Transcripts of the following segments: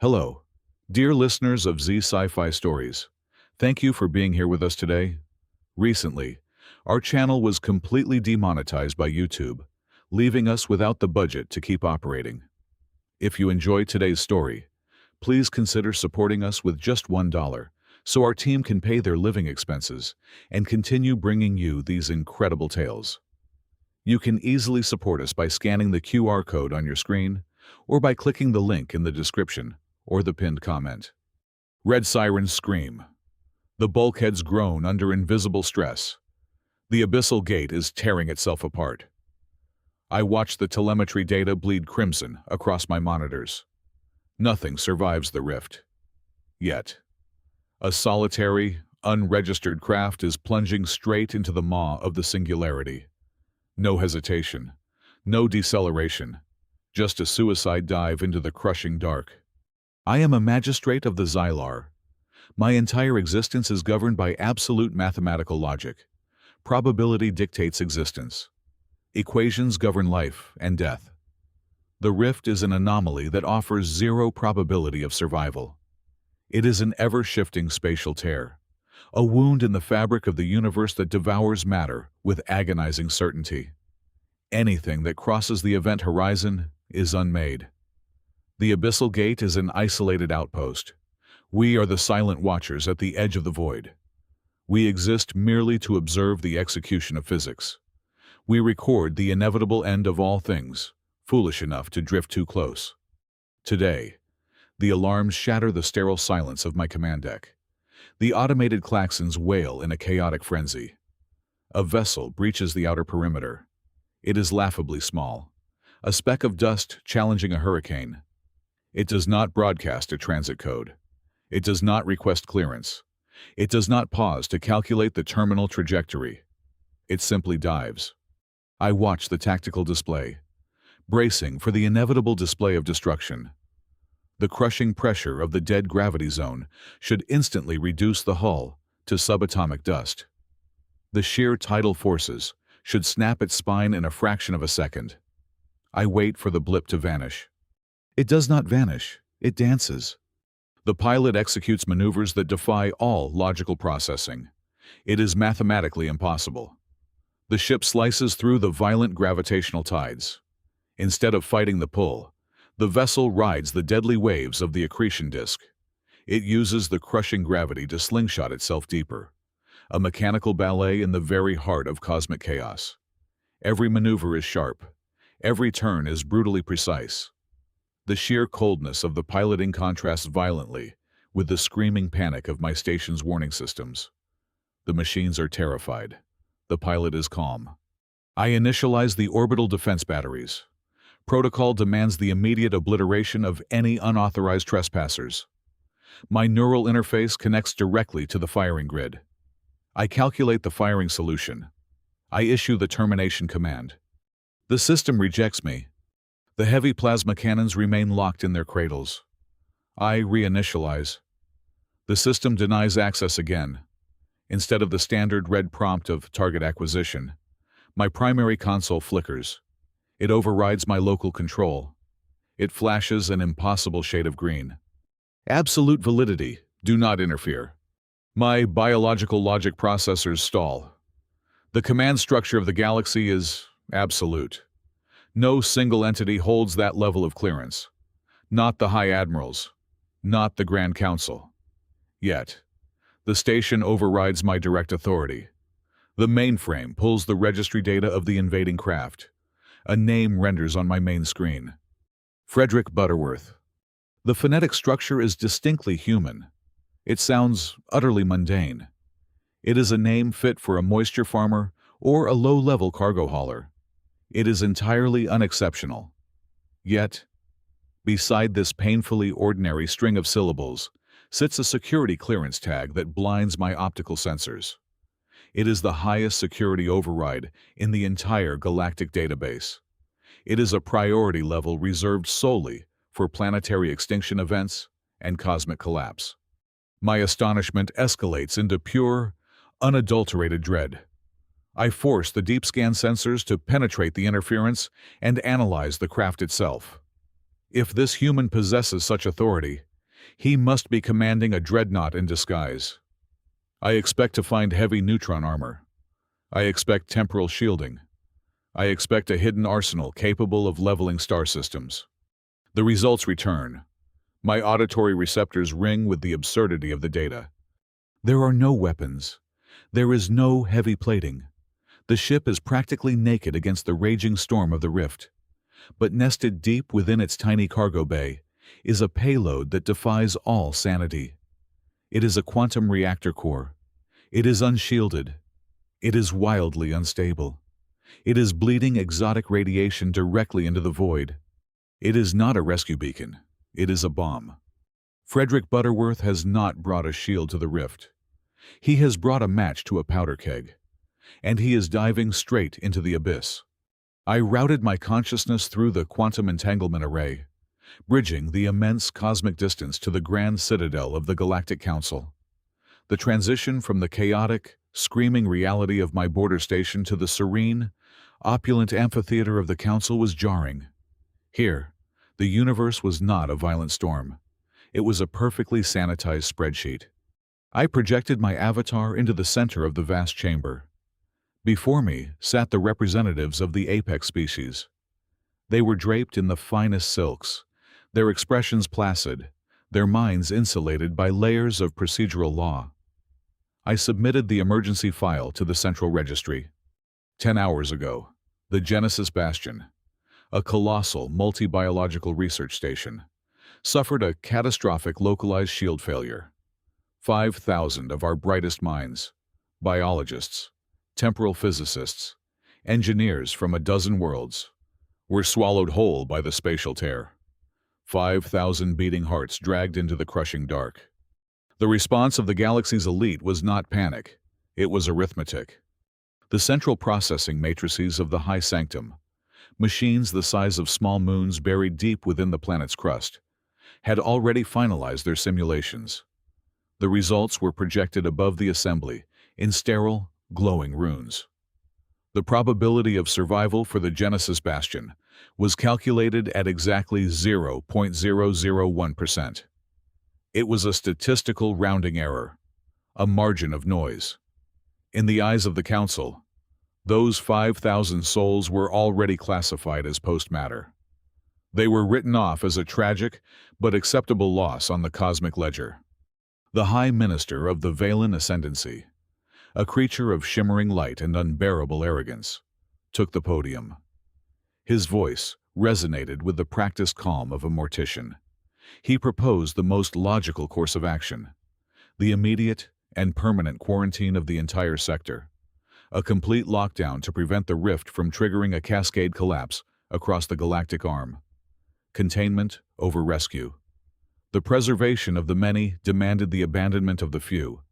Hello, dear listeners of Z Sci-Fi Stories. Thank you for being here with us today. Recently, our channel was completely demonetized by YouTube, leaving us without the budget to keep operating. If you enjoy today's story, please consider supporting us with just $1 so our team can pay their living expenses and continue bringing you these incredible tales. You can easily support us by scanning the QR code on your screen or by clicking the link in the description or the pinned comment. Red sirens scream. The bulkheads groan under invisible stress. The abyssal gate is tearing itself apart. I watch the telemetry data bleed crimson across my monitors. Nothing survives the rift. Yet, a solitary, unregistered craft is plunging straight into the maw of the singularity. No hesitation, no deceleration, just a suicide dive into the crushing dark. I am a magistrate of the Xylar. My entire existence is governed by absolute mathematical logic. Probability dictates existence. Equations govern life and death. The rift is an anomaly that offers zero probability of survival. It is an ever-shifting spatial tear, a wound in the fabric of the universe that devours matter with agonizing certainty. Anything that crosses the event horizon is unmade. The abyssal gate is an isolated outpost. We are the silent watchers at the edge of the void. We exist merely to observe the execution of physics. We record the inevitable end of all things, foolish enough to drift too close. Today, the alarms shatter the sterile silence of my command deck. The automated klaxons wail in a chaotic frenzy. A vessel breaches the outer perimeter. It is laughably small, a speck of dust challenging a hurricane. It does not broadcast a transit code. It does not request clearance. It does not pause to calculate the terminal trajectory. It simply dives. I watch the tactical display, bracing for the inevitable display of destruction. The crushing pressure of the dead gravity zone should instantly reduce the hull to subatomic dust. The sheer tidal forces should snap its spine in a fraction of a second. I wait for the blip to vanish. It does not vanish, it dances. The pilot executes maneuvers that defy all logical processing. It is mathematically impossible. The ship slices through the violent gravitational tides. Instead of fighting the pull, the vessel rides the deadly waves of the accretion disk. It uses the crushing gravity to slingshot itself deeper. A mechanical ballet in the very heart of cosmic chaos. Every maneuver is sharp. Every turn is brutally precise. The sheer coldness of the piloting contrasts violently with the screaming panic of my station's warning systems. The machines are terrified. The pilot is calm. I initialize the orbital defense batteries. Protocol demands the immediate obliteration of any unauthorized trespassers. My neural interface connects directly to the firing grid. I calculate the firing solution. I issue the termination command. The system rejects me. The heavy plasma cannons remain locked in their cradles. I reinitialize. The system denies access again. Instead of the standard red prompt of target acquisition, my primary console flickers. It overrides my local control. It flashes an impossible shade of green. Absolute validity, do not interfere. My biological logic processors stall. The command structure of the galaxy is absolute. No single entity holds that level of clearance. Not the High Admirals. Not the Grand Council. Yet, the station overrides my direct authority. The mainframe pulls the registry data of the invading craft. A name renders on my main screen. Frederick Butterworth. The phonetic structure is distinctly human. It sounds utterly mundane. It is a name fit for a moisture farmer or a low-level cargo hauler. It is entirely unexceptional. Yet, beside this painfully ordinary string of syllables sits a security clearance tag that blinds my optical sensors. It is the highest security override in the entire galactic database. It is a priority level reserved solely for planetary extinction events and cosmic collapse. My astonishment escalates into pure, unadulterated dread. I force the deep scan sensors to penetrate the interference and analyze the craft itself. If this human possesses such authority, He must be commanding a dreadnought in disguise. I expect to find heavy neutron armor. I expect temporal shielding. I expect a hidden arsenal capable of leveling star systems. The results return. My auditory receptors ring with the absurdity of the data. There are no weapons. There is no heavy plating. The ship is practically naked against the raging storm of the rift. But nested deep within its tiny cargo bay is a payload that defies all sanity. It is a quantum reactor core. It is unshielded. It is wildly unstable. It is bleeding exotic radiation directly into the void. It is not a rescue beacon. It is a bomb. Frederick Butterworth has not brought a shield to the rift. He has brought a match to a powder keg. And he is diving straight into the abyss. I routed my consciousness through the quantum entanglement array, bridging the immense cosmic distance to the grand citadel of the Galactic Council. The transition from the chaotic, screaming reality of my border station to the serene, opulent amphitheater of the Council was jarring. Here, the universe was not a violent storm. It was a perfectly sanitized spreadsheet. I projected my avatar into the center of the vast chamber. Before me sat the representatives of the apex species. They were draped in the finest silks, their expressions placid, their minds insulated by layers of procedural law. I submitted the emergency file to the Central Registry. 10 hours ago, the Genesis Bastion, a colossal multi-biological research station, suffered a catastrophic localized shield failure. 5,000 of our brightest minds, biologists, temporal physicists, engineers from a dozen worlds, were swallowed whole by the spatial tear. 5,000 beating hearts dragged into the crushing dark. The response of the galaxy's elite was not panic, it was arithmetic. The central processing matrices of the high sanctum, machines the size of small moons buried deep within the planet's crust, had already finalized their simulations. The results were projected above the assembly in sterile, glowing runes. The probability of survival for the Genesis Bastion was calculated at exactly 0.001%. It was a statistical rounding error, a margin of noise. In the eyes of the Council, those 5,000 souls were already classified as post-matter. They were written off as a tragic but acceptable loss on the cosmic ledger. The High Minister of the Valen Ascendancy, a creature of shimmering light and unbearable arrogance, took the podium. His voice resonated with the practiced calm of a mortician. He proposed the most logical course of action, the immediate and permanent quarantine of the entire sector, a complete lockdown to prevent the rift from triggering a cascade collapse across the galactic arm. Containment over rescue. The preservation of the many demanded the abandonment of the few.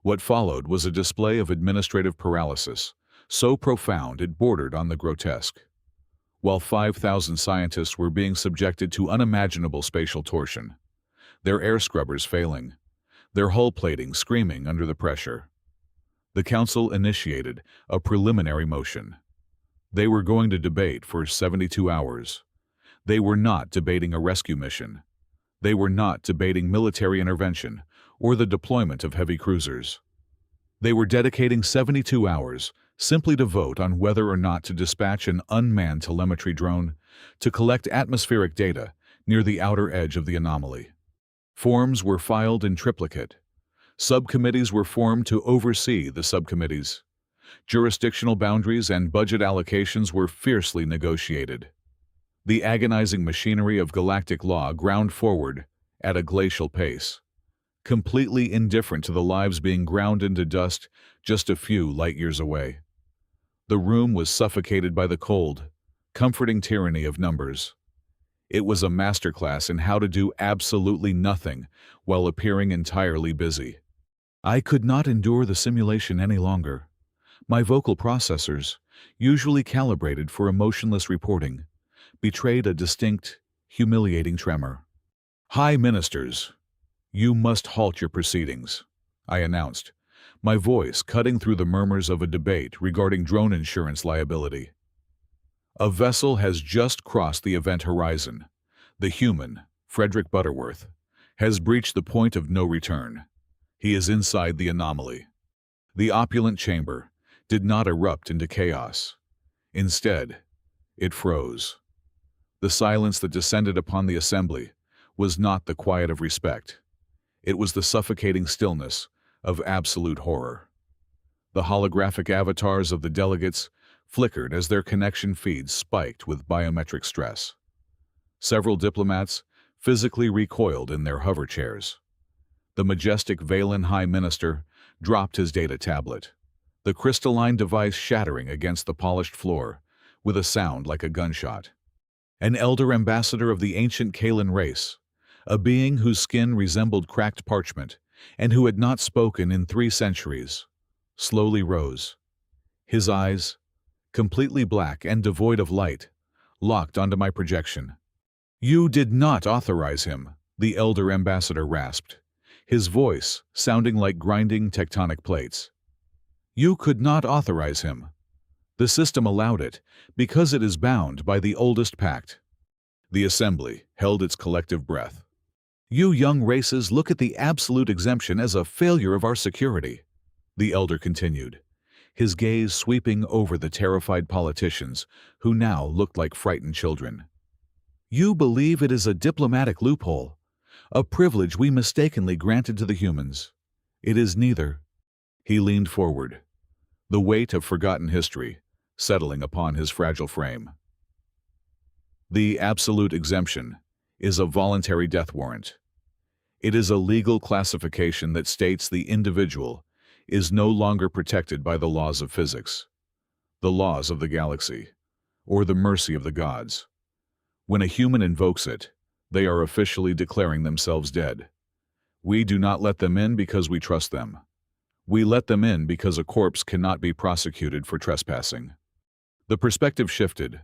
What followed was a display of administrative paralysis, so profound it bordered on the grotesque. While 5,000 scientists were being subjected to unimaginable spatial torsion, their air scrubbers failing, their hull plating screaming under the pressure, the Council initiated a preliminary motion. They were going to debate for 72 hours. They were not debating a rescue mission. They were not debating military intervention or the deployment of heavy cruisers. They were dedicating 72 hours simply to vote on whether or not to dispatch an unmanned telemetry drone to collect atmospheric data near the outer edge of the anomaly. Forms were filed in triplicate. Subcommittees were formed to oversee the subcommittees. Jurisdictional boundaries and budget allocations were fiercely negotiated. The agonizing machinery of galactic law ground forward at a glacial pace, completely indifferent to the lives being ground into dust just a few light years away. The room was suffocated by the cold, comforting tyranny of numbers. It was a masterclass in how to do absolutely nothing while appearing entirely busy. I could not endure the simulation any longer. My vocal processors, usually calibrated for emotionless reporting, betrayed a distinct, humiliating tremor. "High Ministers, you must halt your proceedings," I announced, my voice cutting through the murmurs of a debate regarding drone insurance liability. A vessel has just crossed the event horizon. The human, Frederick Butterworth, has breached the point of no return. He is inside the anomaly. The opulent chamber did not erupt into chaos. Instead, it froze. The silence that descended upon the assembly was not the quiet of respect. It was the suffocating stillness of absolute horror. The holographic avatars of the delegates flickered as their connection feeds spiked with biometric stress. Several diplomats physically recoiled in their hover chairs. The majestic Valen High Minister dropped his data tablet, the crystalline device shattering against the polished floor with a sound like a gunshot. An elder ambassador of the ancient Kalan race, a being whose skin resembled cracked parchment and who had not spoken in 3 centuries, slowly rose. His eyes, completely black and devoid of light, locked onto my projection. "You did not authorize him," the elder ambassador rasped, his voice sounding like grinding tectonic plates. "You could not authorize him. The system allowed it because it is bound by the oldest pact." The assembly held its collective breath. "You young races look at the absolute exemption as a failure of our security," the elder continued, his gaze sweeping over the terrified politicians who now looked like frightened children. "You believe it is a diplomatic loophole, a privilege we mistakenly granted to the humans. It is neither." He leaned forward, the weight of forgotten history settling upon his fragile frame. "The absolute exemption is a voluntary death warrant. It is a legal classification that states the individual is no longer protected by the laws of physics, the laws of the galaxy, or the mercy of the gods. When a human invokes it, they are officially declaring themselves dead. We do not let them in because we trust them. We let them in because a corpse cannot be prosecuted for trespassing." The perspective shifted,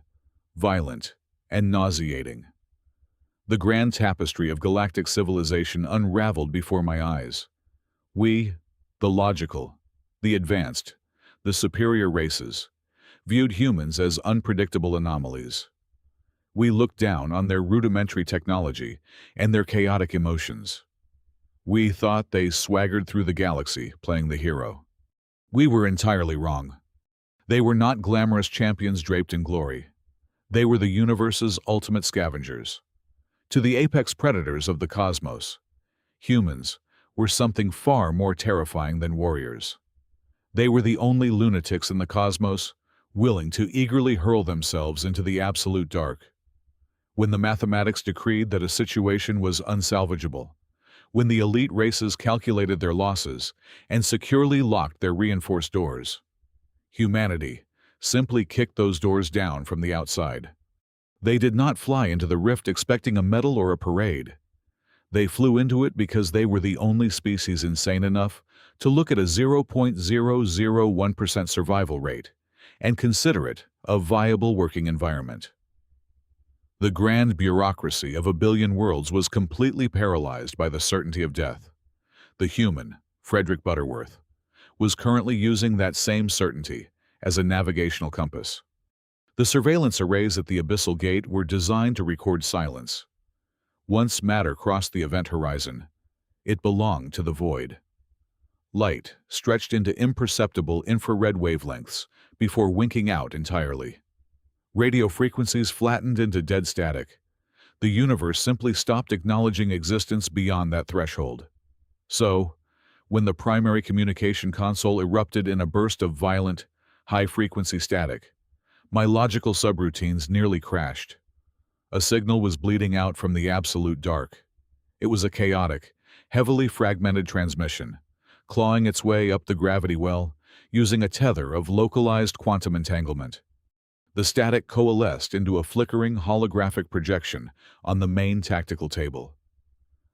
violent and nauseating. The grand tapestry of galactic civilization unraveled before my eyes. We, the logical, the advanced, the superior races, viewed humans as unpredictable anomalies. We looked down on their rudimentary technology and their chaotic emotions. We thought they swaggered through the galaxy, playing the hero. We were entirely wrong. They were not glamorous champions draped in glory. They were the universe's ultimate scavengers. To the apex predators of the cosmos, humans were something far more terrifying than warriors. They were the only lunatics in the cosmos, willing to eagerly hurl themselves into the absolute dark. When the mathematics decreed that a situation was unsalvageable, when the elite races calculated their losses and securely locked their reinforced doors, humanity simply kicked those doors down from the outside. They did not fly into the rift expecting a medal or a parade. They flew into it because they were the only species insane enough to look at a 0.001% survival rate and consider it a viable working environment. The grand bureaucracy of a billion worlds was completely paralyzed by the certainty of death. The human, Frederick Butterworth, was currently using that same certainty as a navigational compass. The surveillance arrays at the abyssal gate were designed to record silence. Once matter crossed the event horizon, it belonged to the void. Light stretched into imperceptible infrared wavelengths before winking out entirely. Radio frequencies flattened into dead static. The universe simply stopped acknowledging existence beyond that threshold. So, when the primary communication console erupted in a burst of violent, high-frequency static, my logical subroutines nearly crashed. A signal was bleeding out from the absolute dark. It was a chaotic, heavily fragmented transmission, clawing its way up the gravity well, using a tether of localized quantum entanglement. The static coalesced into a flickering holographic projection on the main tactical table.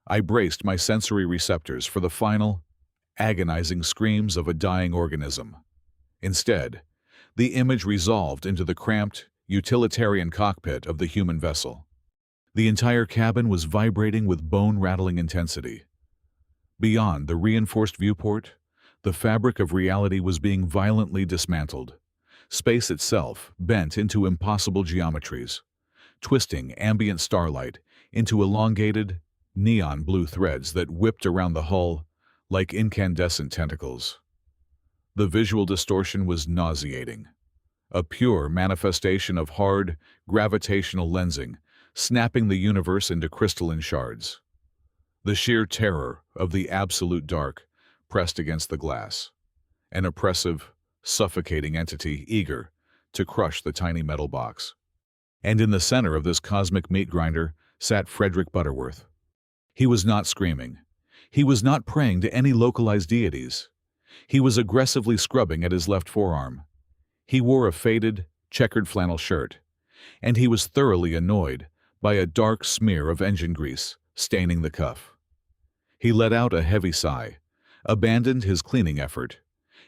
I braced my sensory receptors for the final, agonizing screams of a dying organism. Instead, the image resolved into the cramped, utilitarian cockpit of the human vessel. The entire cabin was vibrating with bone-rattling intensity. Beyond the reinforced viewport, the fabric of reality was being violently dismantled. Space itself bent into impossible geometries, twisting ambient starlight into elongated, neon blue threads that whipped around the hull like incandescent tentacles. The visual distortion was nauseating, a pure manifestation of hard, gravitational lensing, snapping the universe into crystalline shards. The sheer terror of the absolute dark pressed against the glass, an oppressive, suffocating entity eager to crush the tiny metal box. And in the center of this cosmic meat grinder sat Frederick Butterworth. He was not screaming. He was not praying to any localized deities. He was aggressively scrubbing at his left forearm. He wore a faded, checkered flannel shirt, and he was thoroughly annoyed by a dark smear of engine grease staining the cuff. He let out a heavy sigh, abandoned his cleaning effort,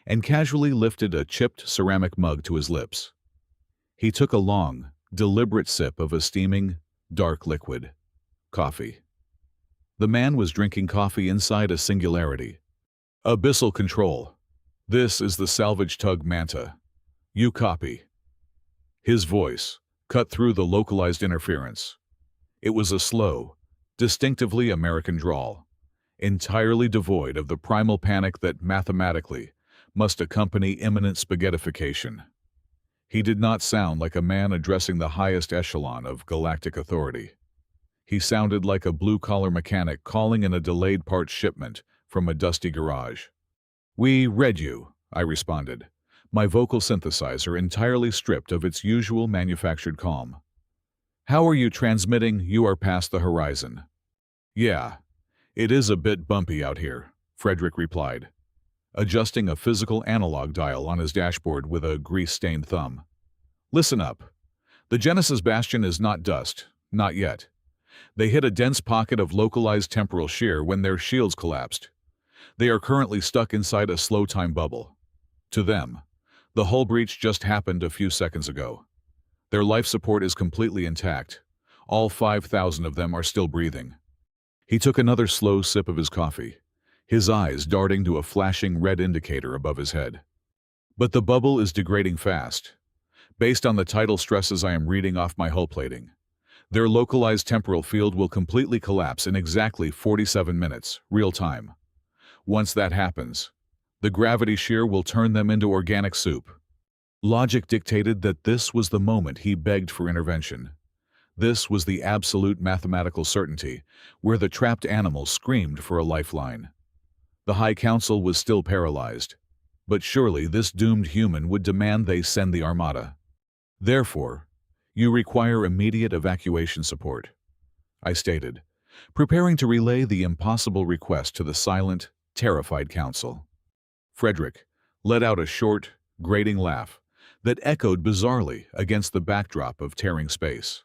and casually lifted a chipped ceramic mug to his lips. He took a long, deliberate sip of a steaming, dark liquid, coffee. The man was drinking coffee inside a singularity. Abyssal control. This is the salvage tug Manta. You copy. His voice cut through the localized interference. It was a slow, distinctively American drawl, entirely devoid of the primal panic that mathematically must accompany imminent spaghettification. He did not sound like a man addressing the highest echelon of galactic authority. He sounded like a blue-collar mechanic calling in a delayed parts shipment from a dusty garage. "We read you," I responded, my vocal synthesizer entirely stripped of its usual manufactured calm. "How are you transmitting? You are past the horizon." "Yeah, it is a bit bumpy out here," Frederick replied, adjusting a physical analog dial on his dashboard with a grease-stained thumb. "Listen up. The Genesis Bastion is not dust, not yet. They hit a dense pocket of localized temporal shear when their shields collapsed. They are currently stuck inside a slow time bubble. To them, the hull breach just happened a few seconds ago. Their life support is completely intact. All 5,000 of them are still breathing." He took another slow sip of his coffee, his eyes darting to a flashing red indicator above his head. "But the bubble is degrading fast. Based on the tidal stresses I am reading off my hull plating, their localized temporal field will completely collapse in exactly 47 minutes, real time. Once that happens, the gravity shear will turn them into organic soup." Logic dictated that this was the moment he begged for intervention. This was the absolute mathematical certainty, where the trapped animals screamed for a lifeline. The High Council was still paralyzed, but surely this doomed human would demand they send the Armada. "Therefore, you require immediate evacuation support," I stated, preparing to relay the impossible request to the silent, terrified council. Frederick let out a short, grating laugh that echoed bizarrely against the backdrop of tearing space.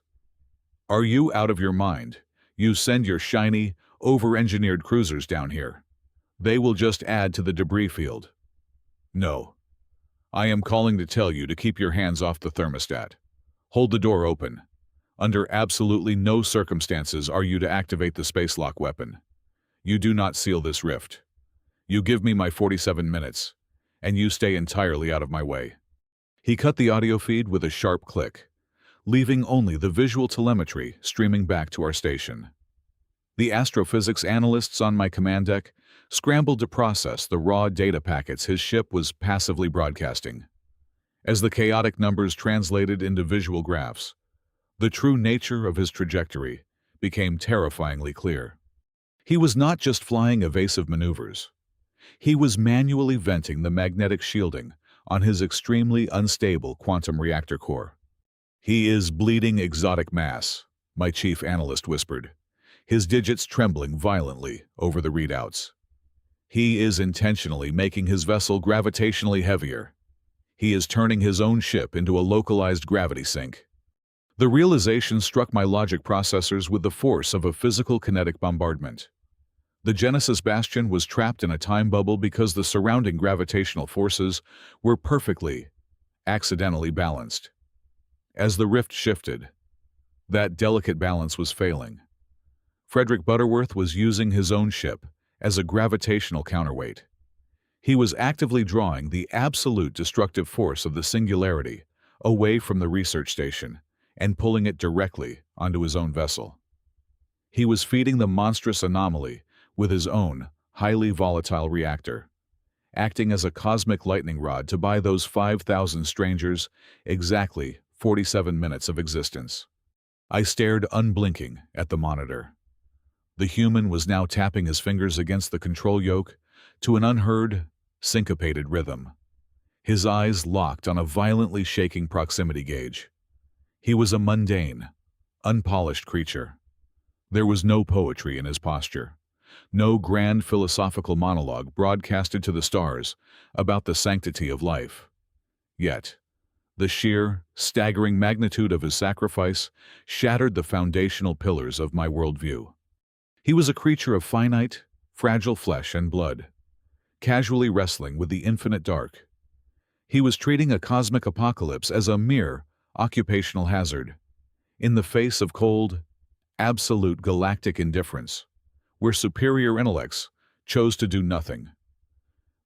"Are you out of your mind? You send your shiny, over-engineered cruisers down here. They will just add to the debris field." "No. I am calling to tell you to keep your hands off the thermostat. Hold the door open. Under absolutely no circumstances are you to activate the spacelock weapon. You do not seal this rift. You give me my 47 minutes, and you stay entirely out of my way." He cut the audio feed with a sharp click, leaving only the visual telemetry streaming back to our station. The astrophysics analysts on my command deck scrambled to process the raw data packets his ship was passively broadcasting. As the chaotic numbers translated into visual graphs, the true nature of his trajectory became terrifyingly clear. He was not just flying evasive maneuvers. He was manually venting the magnetic shielding on his extremely unstable quantum reactor core. "He is bleeding exotic mass," my chief analyst whispered, his digits trembling violently over the readouts. "He is intentionally making his vessel gravitationally heavier. He is turning his own ship into a localized gravity sink." The realization struck my logic processors with the force of a physical kinetic bombardment. The Genesis Bastion was trapped in a time bubble because the surrounding gravitational forces were perfectly, accidentally balanced. As the rift shifted, that delicate balance was failing. Frederick Butterworth was using his own ship as a gravitational counterweight. He was actively drawing the absolute destructive force of the singularity away from the research station and pulling it directly onto his own vessel. He was feeding the monstrous anomaly with his own highly volatile reactor, acting as a cosmic lightning rod to buy those 5,000 strangers exactly 47 minutes of existence. I stared unblinking at the monitor. The human was now tapping his fingers against the control yoke to an unheard, syncopated rhythm, his eyes locked on a violently shaking proximity gauge. He was a mundane, unpolished creature. There was no poetry in his posture, no grand philosophical monologue broadcasted to the stars about the sanctity of life. Yet, the sheer, staggering magnitude of his sacrifice shattered the foundational pillars of my worldview. He was a creature of finite, fragile flesh and blood, casually wrestling with the infinite dark. He was treating a cosmic apocalypse as a mere occupational hazard, in the face of cold, absolute galactic indifference, where superior intellects chose to do nothing.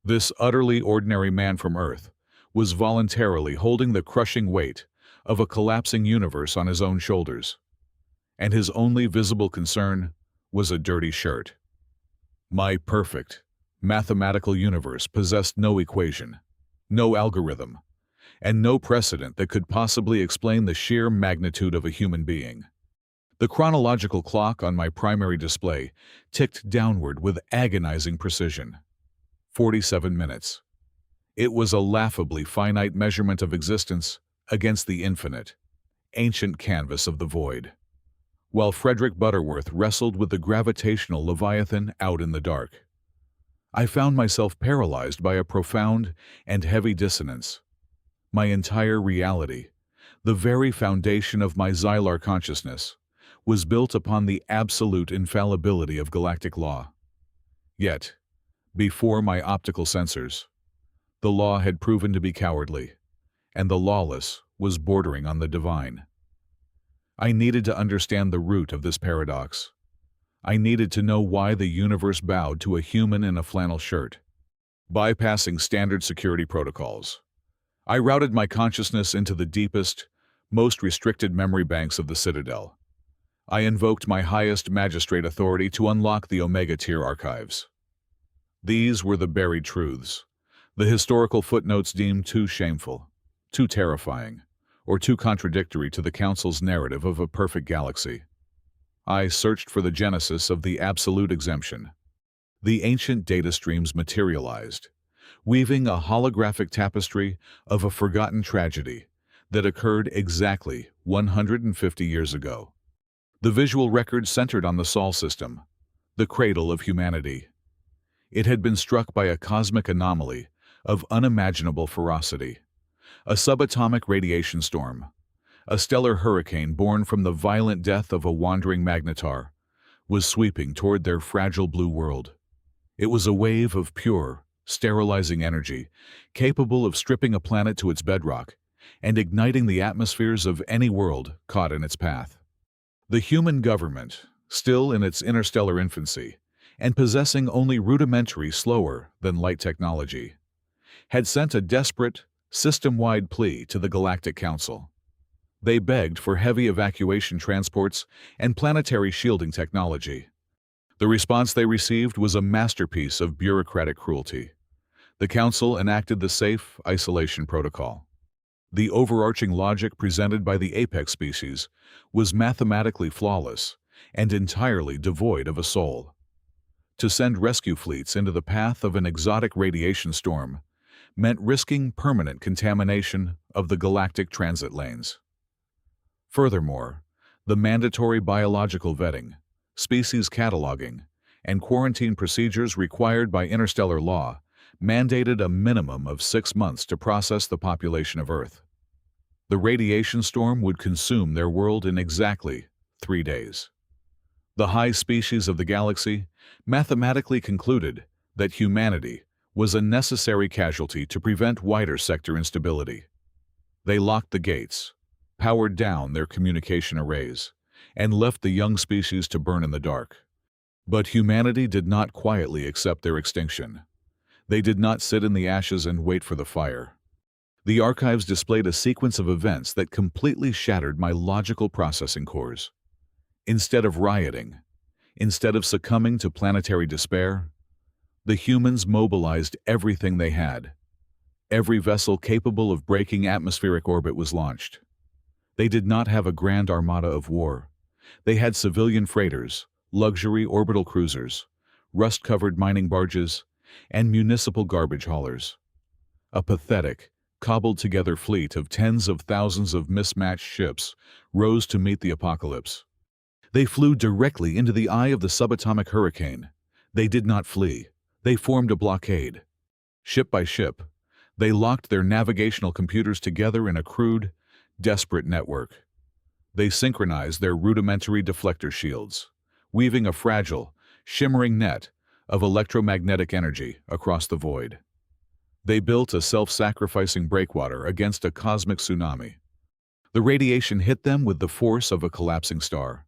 This utterly ordinary man from Earth was voluntarily holding the crushing weight of a collapsing universe on his own shoulders, and his only visible concern was a dirty shirt. My perfect, mathematical universe possessed no equation, no algorithm, and no precedent that could possibly explain the sheer magnitude of a human being. The chronological clock on my primary display ticked downward with agonizing precision. 47 minutes. It was a laughably finite measurement of existence against the infinite, ancient canvas of the void. While Frederick Butterworth wrestled with the gravitational leviathan out in the dark, I found myself paralyzed by a profound and heavy dissonance. My entire reality, the very foundation of my Xylar consciousness, was built upon the absolute infallibility of galactic law. Yet, before my optical sensors, the law had proven to be cowardly, and the lawless was bordering on the divine. I needed to understand the root of this paradox. I needed to know why the universe bowed to a human in a flannel shirt. Bypassing standard security protocols, I routed my consciousness into the deepest, most restricted memory banks of the Citadel. I invoked my highest magistrate authority to unlock the Omega-tier archives. These were the buried truths, the historical footnotes deemed too shameful, too terrifying, or too contradictory to the Council's narrative of a perfect galaxy. I searched for the genesis of the absolute exemption. The ancient data streams materialized, weaving a holographic tapestry of a forgotten tragedy that occurred exactly 150 years ago. The visual record centered on the Sol system, the cradle of humanity. It had been struck by a cosmic anomaly of unimaginable ferocity, a subatomic radiation storm, a stellar hurricane born from the violent death of a wandering magnetar, was sweeping toward their fragile blue world. It was a wave of pure, sterilizing energy, capable of stripping a planet to its bedrock and igniting the atmospheres of any world caught in its path. The human government, still in its interstellar infancy, and possessing only rudimentary slower-than-light technology, had sent a desperate, system-wide plea to the Galactic Council. They begged for heavy evacuation transports and planetary shielding technology. The response they received was a masterpiece of bureaucratic cruelty. The Council enacted the Safe Isolation Protocol. The overarching logic presented by the apex species was mathematically flawless and entirely devoid of a soul. To send rescue fleets into the path of an exotic radiation storm meant risking permanent contamination of the galactic transit lanes. Furthermore, the mandatory biological vetting, species cataloging, and quarantine procedures required by interstellar law mandated a minimum of 6 months to process the population of Earth. The radiation storm would consume their world in exactly 3 days. The high species of the galaxy mathematically concluded that humanity was a necessary casualty to prevent wider sector instability. They locked the gates, powered down their communication arrays, and left the young species to burn in the dark. But humanity did not quietly accept their extinction. They did not sit in the ashes and wait for the fire. The archives displayed a sequence of events that completely shattered my logical processing cores. Instead of rioting, Instead of succumbing to planetary despair, the humans mobilized everything they had. Every vessel capable of breaking atmospheric orbit was launched. They did not have a grand armada of war. They had civilian freighters, luxury orbital cruisers, rust-covered mining barges, and municipal garbage haulers. A pathetic, cobbled-together fleet of tens of thousands of mismatched ships rose to meet the apocalypse. They flew directly into the eye of the subatomic hurricane. They did not flee. They formed a blockade. Ship by ship, they locked their navigational computers together in a crude, desperate network. They synchronized their rudimentary deflector shields, weaving a fragile, shimmering net of electromagnetic energy across the void. They built a self-sacrificing breakwater against a cosmic tsunami. The radiation hit them with the force of a collapsing star.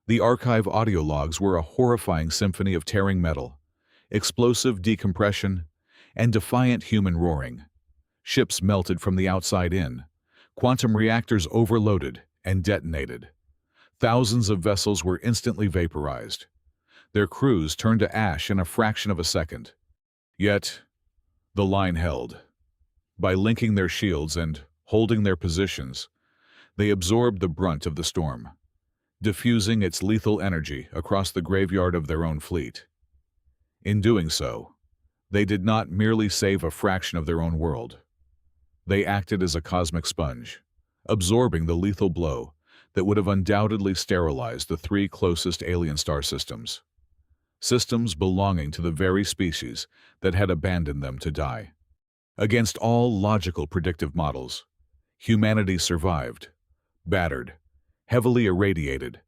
The archive audio logs were a horrifying symphony of tearing metal, explosive decompression, and defiant human roaring. Ships melted from the outside in. Quantum reactors overloaded and detonated. Thousands of vessels were instantly vaporized. Their crews turned to ash in a fraction of a second. Yet, the line held. By linking their shields and holding their positions, they absorbed the brunt of the storm, diffusing its lethal energy across the graveyard of their own fleet. In doing so, they did not merely save a fraction of their own world. They acted as a cosmic sponge, absorbing the lethal blow that would have undoubtedly sterilized the three closest alien star systems. Systems belonging to the very species that had abandoned them to die. Against all logical predictive models, humanity survived, battered, heavily irradiated,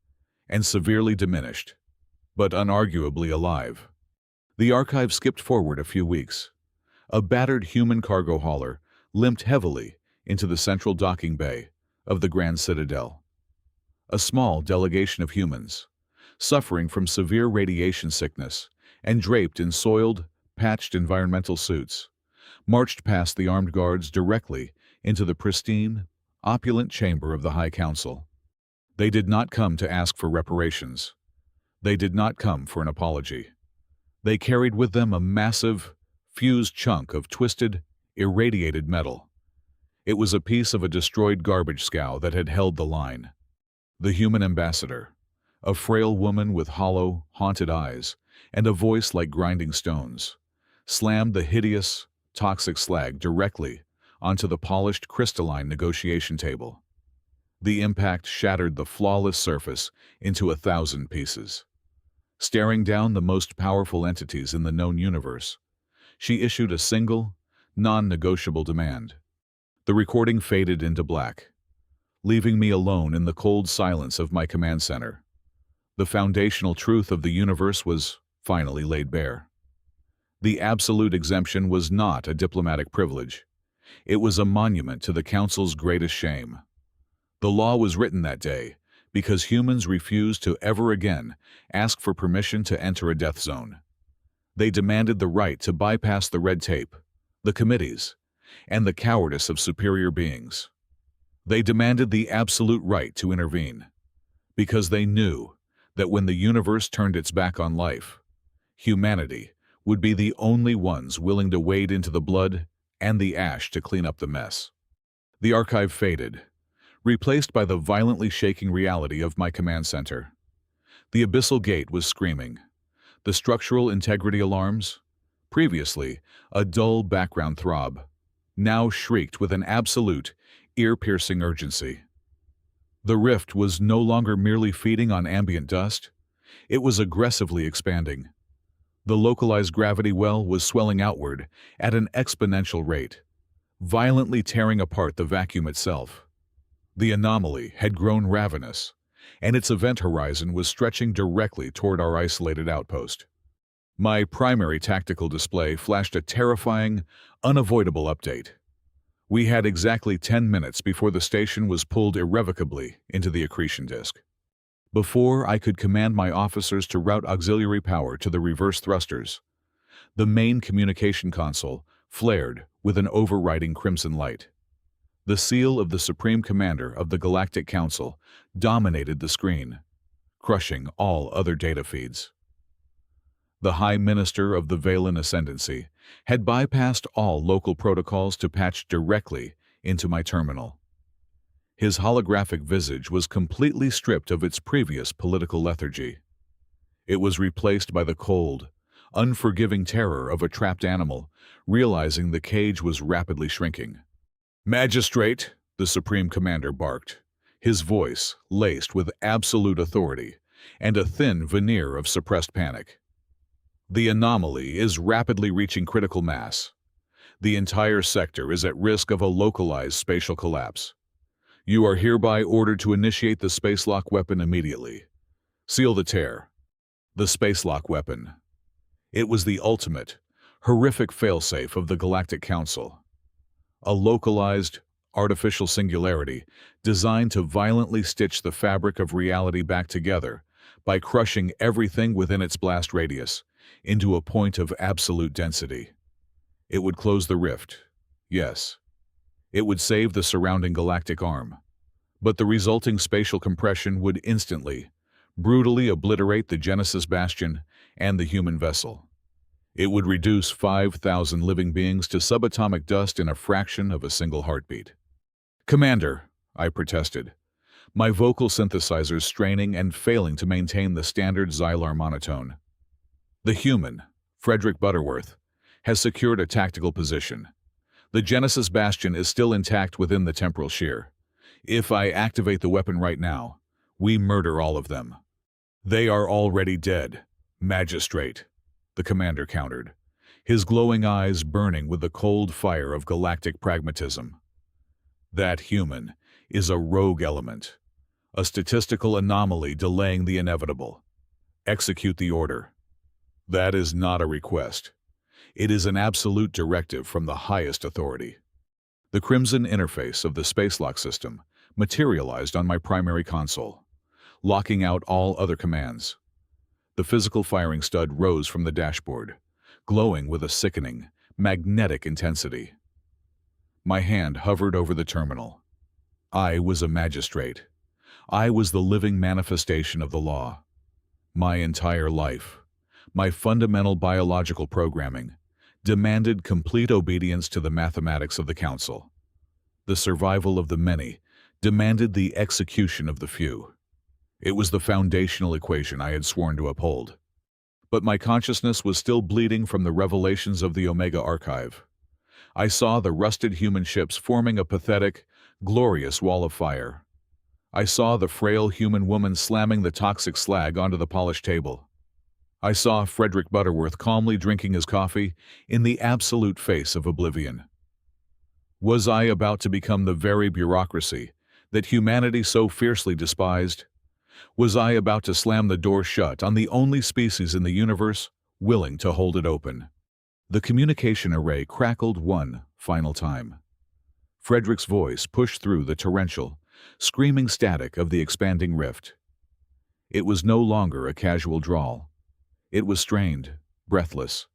and severely diminished, but unarguably alive. The archive skipped forward a few weeks. A battered human cargo hauler limped heavily into the central docking bay of the Grand Citadel. A small delegation of humans, suffering from severe radiation sickness and draped in soiled, patched environmental suits, marched past the armed guards directly into the pristine, opulent chamber of the High Council. They did not come to ask for reparations. They did not come for an apology. They carried with them a massive, fused chunk of twisted, irradiated metal. It was a piece of a destroyed garbage scow that had held the line. The human ambassador, a frail woman with hollow, haunted eyes and a voice like grinding stones, slammed the hideous, toxic slag directly onto the polished crystalline negotiation table. The impact shattered the flawless surface into 1,000 pieces. Staring down the most powerful entities in the known universe, she issued a single, non-negotiable demand. The recording faded into black, leaving me alone in the cold silence of my command center. The foundational truth of the universe was finally laid bare. The absolute exemption was not a diplomatic privilege. It was a monument to the Council's greatest shame. The law was written that day because humans refused to ever again ask for permission to enter a death zone. They demanded the right to bypass the red tape, the committees, and the cowardice of superior beings. They demanded the absolute right to intervene, because they knew that when the universe turned its back on life, humanity would be the only ones willing to wade into the blood and the ash to clean up the mess. The archive faded, replaced by the violently shaking reality of my command center. The abyssal gate was screaming. The structural integrity alarms, previously a dull background throb, now shrieked with an absolute, ear-piercing urgency. The rift was no longer merely feeding on ambient dust. It was aggressively expanding. The localized gravity well was swelling outward at an exponential rate, violently tearing apart the vacuum itself. The anomaly had grown ravenous, and its event horizon was stretching directly toward our isolated outpost. My primary tactical display flashed a terrifying, unavoidable update. We had exactly 10 minutes before the station was pulled irrevocably into the accretion disk. Before I could command my officers to route auxiliary power to the reverse thrusters, the main communication console flared with an overriding crimson light. The seal of the Supreme Commander of the Galactic Council dominated the screen, crushing all other data feeds. The High Minister of the Valen Ascendancy had bypassed all local protocols to patch directly into my terminal. His holographic visage was completely stripped of its previous political lethargy. It was replaced by the cold, unforgiving terror of a trapped animal, realizing the cage was rapidly shrinking. "Magistrate," the Supreme Commander barked, his voice laced with absolute authority and a thin veneer of suppressed panic. "The anomaly is rapidly reaching critical mass. The entire sector is at risk of a localized spatial collapse. You are hereby ordered to initiate the spacelock weapon immediately. Seal the tear." The spacelock weapon. It was the ultimate, horrific failsafe of the Galactic Council. A localized, artificial singularity designed to violently stitch the fabric of reality back together by crushing everything within its blast radius into a point of absolute density. It would close the rift, yes. It would save the surrounding galactic arm. But the resulting spatial compression would instantly, brutally obliterate the Genesis Bastion and the human vessel. It would reduce 5,000 living beings to subatomic dust in a fraction of a single heartbeat. "Commander," I protested, my vocal synthesizers straining and failing to maintain the standard Xylar monotone. "The human, Frederick Butterworth, has secured a tactical position. The Genesis Bastion is still intact within the temporal shear. If I activate the weapon right now, we murder all of them." "They are already dead, Magistrate," the commander countered, his glowing eyes burning with the cold fire of galactic pragmatism. "That human is a rogue element, a statistical anomaly delaying the inevitable. Execute the order." "That is not a request. It is an absolute directive from the highest authority." The crimson interface of the spacelock system materialized on my primary console, locking out all other commands. The physical firing stud rose from the dashboard, glowing with a sickening, magnetic intensity. My hand hovered over the terminal. I was a magistrate. I was the living manifestation of the law. My entire life, my fundamental biological programming, demanded complete obedience to the mathematics of the Council. The survival of the many demanded the execution of the few. It was the foundational equation I had sworn to uphold. But my consciousness was still bleeding from the revelations of the Omega Archive. I saw the rusted human ships forming a pathetic, glorious wall of fire. I saw the frail human woman slamming the toxic slag onto the polished table. I saw Frederick Butterworth calmly drinking his coffee in the absolute face of oblivion. Was I about to become the very bureaucracy that humanity so fiercely despised? Was I about to slam the door shut on the only species in the universe willing to hold it open? The communication array crackled one final time. Frederick's voice pushed through the torrential, screaming static of the expanding rift. It was no longer a casual drawl. It was strained, breathless,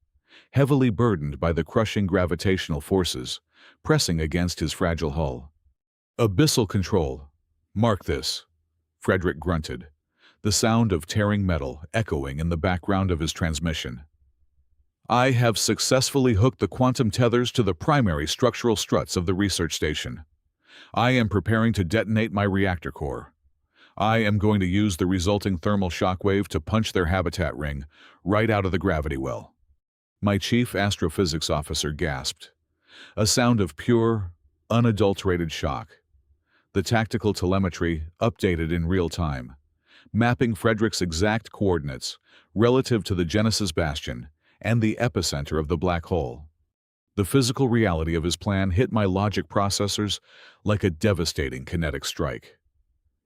heavily burdened by the crushing gravitational forces pressing against his fragile hull. "Abyssal control. Mark this," Frederick grunted, the sound of tearing metal echoing in the background of his transmission. "I have successfully hooked the quantum tethers to the primary structural struts of the research station. I am preparing to detonate my reactor core. I am going to use the resulting thermal shockwave to punch their habitat ring right out of the gravity well." My chief astrophysics officer gasped, a sound of pure, unadulterated shock. The tactical telemetry updated in real time, mapping Frederick's exact coordinates relative to the Genesis Bastion and the epicenter of the black hole. The physical reality of his plan hit my logic processors like a devastating kinetic strike.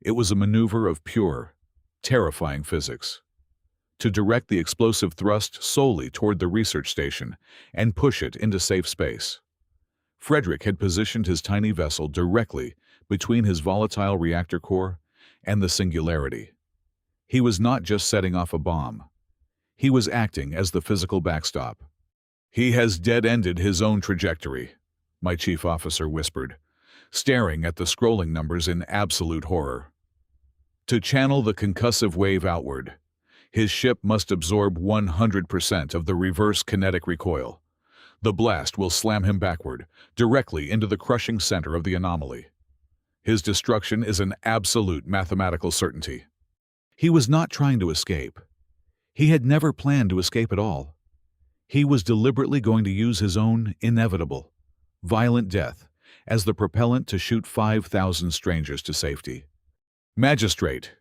It was a maneuver of pure, terrifying physics. To direct the explosive thrust solely toward the research station and push it into safe space. Frederick had positioned his tiny vessel directly between his volatile reactor core and the singularity. He was not just setting off a bomb. He was acting as the physical backstop. "He has dead-ended his own trajectory," my chief officer whispered, staring at the scrolling numbers in absolute horror. To channel the concussive wave outward, his ship must absorb 100% of the reverse kinetic recoil. The blast will slam him backward, directly into the crushing center of the anomaly. His destruction is an absolute mathematical certainty. He was not trying to escape. He had never planned to escape at all. He was deliberately going to use his own inevitable, violent death as the propellant to shoot 5,000 strangers to safety. "Magistrate!"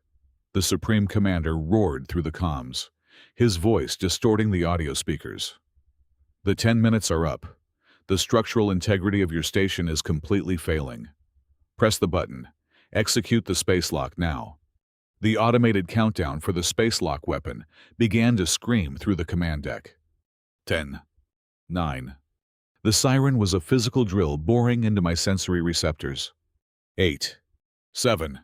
the Supreme Commander roared through the comms, his voice distorting the audio speakers. "The 10 minutes are up. The structural integrity of your station is completely failing. Press the button. Execute the space lock now." The automated countdown for the space lock weapon began to scream through the command deck. 10. 9. The siren was a physical drill boring into my sensory receptors. 8. 7.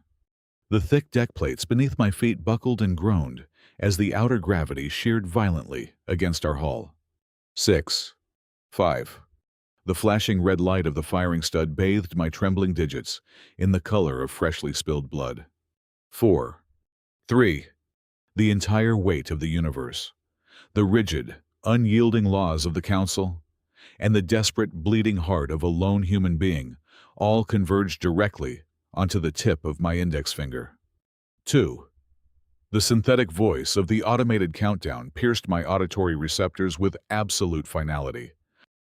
The thick deck plates beneath my feet buckled and groaned as the outer gravity sheared violently against our hull. 6. 5. The flashing red light of the firing stud bathed my trembling digits in the color of freshly spilled blood. 4. 3. The entire weight of the universe, the rigid, unyielding laws of the Council, and the desperate, bleeding heart of a lone human being all converged directly onto the tip of my index finger. 2. The synthetic voice of the automated countdown pierced my auditory receptors with absolute finality.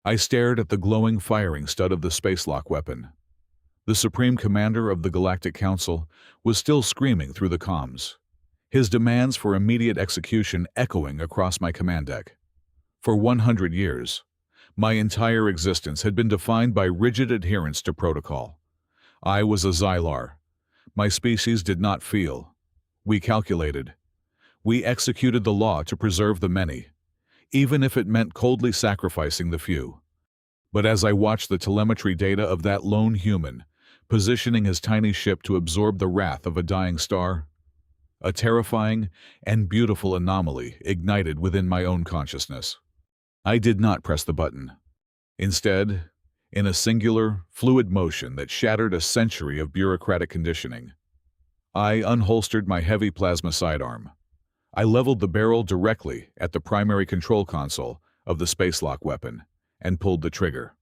I stared at the glowing firing stud of the spacelock weapon. The Supreme Commander of the Galactic Council was still screaming through the comms, his demands for immediate execution echoing across my command deck. For 100 years, my entire existence had been defined by rigid adherence to protocol. I was a Xylar. My species did not feel. We calculated. We executed the law to preserve the many, even if it meant coldly sacrificing the few. But as I watched the telemetry data of that lone human, positioning his tiny ship to absorb the wrath of a dying star, a terrifying and beautiful anomaly ignited within my own consciousness. I did not press the button. Instead, in a singular, fluid motion that shattered a century of bureaucratic conditioning, I unholstered my heavy plasma sidearm. I leveled the barrel directly at the primary control console of the spacelock weapon and pulled the trigger.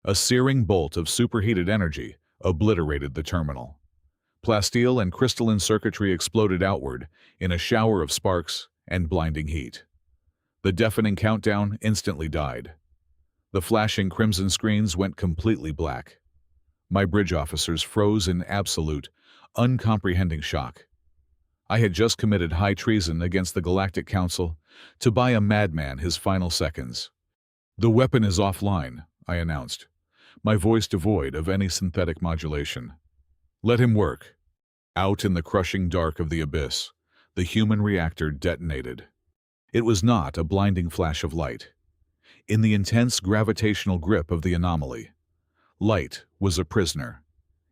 A searing bolt of superheated energy obliterated the terminal. Plasteel and crystalline circuitry exploded outward in a shower of sparks and blinding heat. The deafening countdown instantly died. The flashing crimson screens went completely black. My bridge officers froze in absolute, uncomprehending shock. I had just committed high treason against the Galactic Council to buy a madman his final seconds. "The weapon is offline," I announced, my voice devoid of any synthetic modulation. "Let him work." Out in the crushing dark of the abyss, the human reactor detonated. It was not a blinding flash of light. In the intense gravitational grip of the anomaly, light was a prisoner.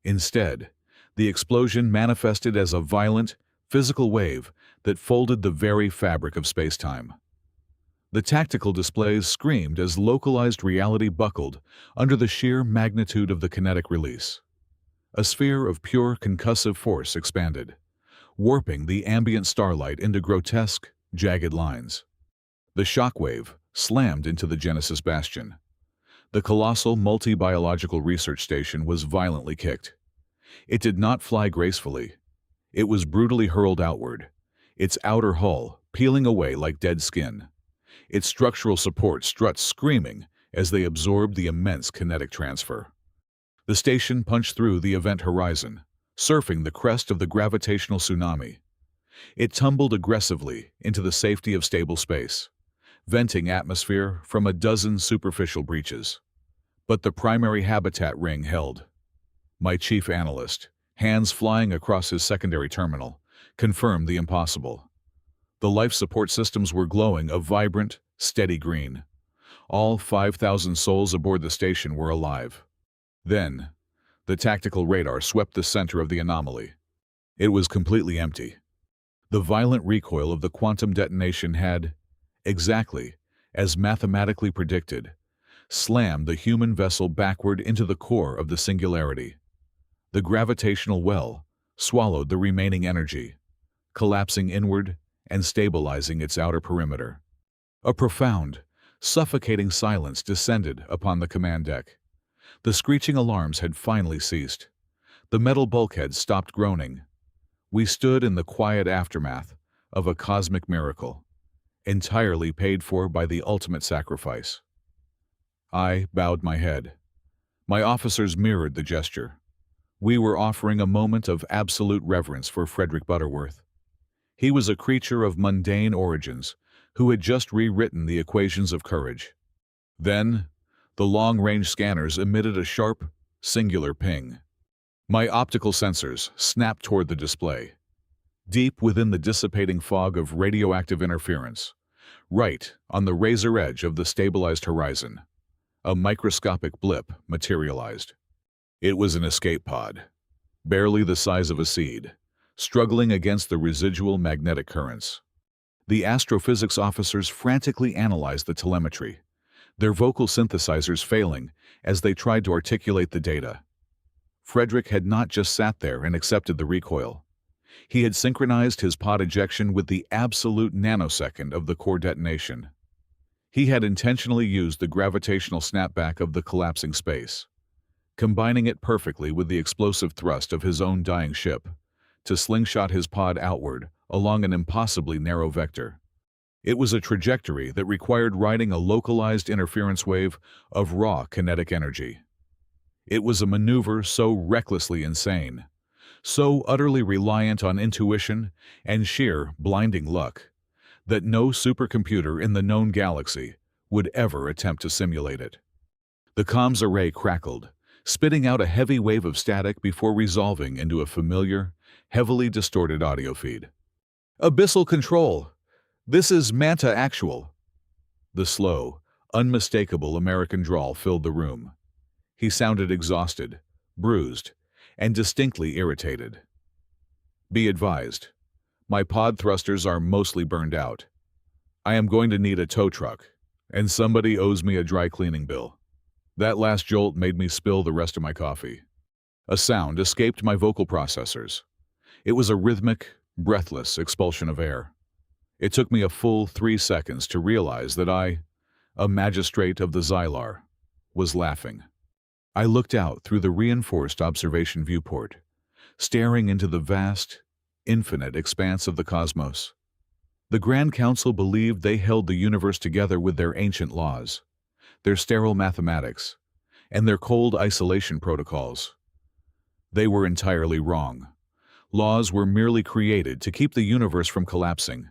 Instead, the explosion manifested as a violent, physical wave that folded the very fabric of space-time. The tactical displays screamed as localized reality buckled under the sheer magnitude of the kinetic release. A sphere of pure concussive force expanded, warping the ambient starlight into grotesque, jagged lines. The shockwave slammed into the Genesis Bastion. The colossal multi-biological research station was violently kicked. It did not fly gracefully. It was brutally hurled outward, its outer hull peeling away like dead skin. Its structural support struts screaming as they absorbed the immense kinetic transfer. The station punched through the event horizon, surfing the crest of the gravitational tsunami. It tumbled aggressively into the safety of stable space, venting atmosphere from a dozen superficial breaches. But the primary habitat ring held. My chief analyst, hands flying across his secondary terminal, confirmed the impossible. The life support systems were glowing a vibrant, steady green. All 5,000 souls aboard the station were alive. Then, the tactical radar swept the center of the anomaly. It was completely empty. The violent recoil of the quantum detonation had, exactly as mathematically predicted, slammed the human vessel backward into the core of the singularity. The gravitational well swallowed the remaining energy, collapsing inward and stabilizing its outer perimeter. A profound, suffocating silence descended upon the command deck. The screeching alarms had finally ceased. The metal bulkhead stopped groaning. We stood in the quiet aftermath of a cosmic miracle, entirely paid for by the ultimate sacrifice. I bowed my head. My officers mirrored the gesture. We were offering a moment of absolute reverence for Frederick Butterworth. He was a creature of mundane origins who had just rewritten the equations of courage. Then, the long-range scanners emitted a sharp, singular ping. My optical sensors snapped toward the display. Deep within the dissipating fog of radioactive interference, right on the razor edge of the stabilized horizon, a microscopic blip materialized. It was an escape pod, barely the size of a seed, struggling against the residual magnetic currents. The astrophysics officers frantically analyzed the telemetry, their vocal synthesizers failing as they tried to articulate the data. Frederick had not just sat there and accepted the recoil. He had synchronized his pod ejection with the absolute nanosecond of the core detonation. He had intentionally used the gravitational snapback of the collapsing space, combining it perfectly with the explosive thrust of his own dying ship, to slingshot his pod outward along an impossibly narrow vector. It was a trajectory that required riding a localized interference wave of raw kinetic energy. It was a maneuver so recklessly insane, so utterly reliant on intuition and sheer blinding luck, that no supercomputer in the known galaxy would ever attempt to simulate it. The comms array crackled, spitting out a heavy wave of static before resolving into a familiar, heavily distorted audio feed. "Abyssal Control! This is Manta Actual." The slow, unmistakable American drawl filled the room. He sounded exhausted, bruised, and distinctly irritated. "Be advised, my pod thrusters are mostly burned out. I am going to need a tow truck, and somebody owes me a dry cleaning bill. That last jolt made me spill the rest of my coffee." A sound escaped my vocal processors. It was a rhythmic, breathless expulsion of air. It took me a full 3 seconds to realize that I, a magistrate of the Xylar, was laughing. I looked out through the reinforced observation viewport, staring into the vast, infinite expanse of the cosmos. The Grand Council believed they held the universe together with their ancient laws, their sterile mathematics, and their cold isolation protocols. They were entirely wrong. Laws were merely created to keep the universe from collapsing.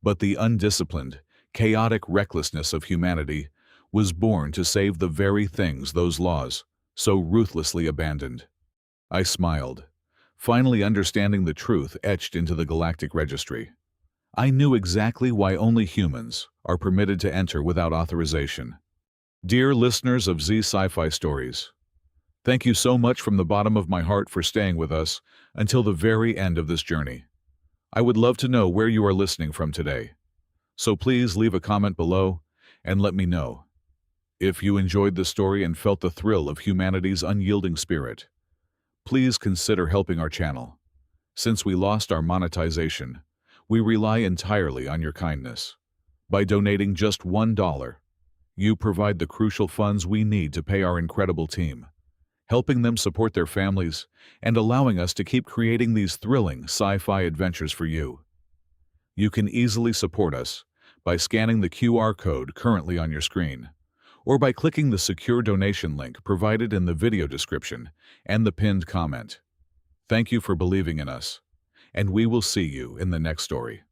But the undisciplined, chaotic recklessness of humanity was born to save the very things those laws so ruthlessly abandoned. I smiled, finally understanding the truth etched into the galactic registry. I knew exactly why only humans are permitted to enter without authorization. Dear listeners of Z Sci-Fi Stories, thank you so much from the bottom of my heart for staying with us until the very end of this journey. I would love to know where you are listening from today, so please leave a comment below and let me know. If you enjoyed the story and felt the thrill of humanity's unyielding spirit, please consider helping our channel. Since we lost our monetization, we rely entirely on your kindness. By donating just $1, you provide the crucial funds we need to pay our incredible team, helping them support their families and allowing us to keep creating these thrilling sci-fi adventures for you. You can easily support us by scanning the QR code currently on your screen, or by clicking the secure donation link provided in the video description and the pinned comment. Thank you for believing in us, and we will see you in the next story.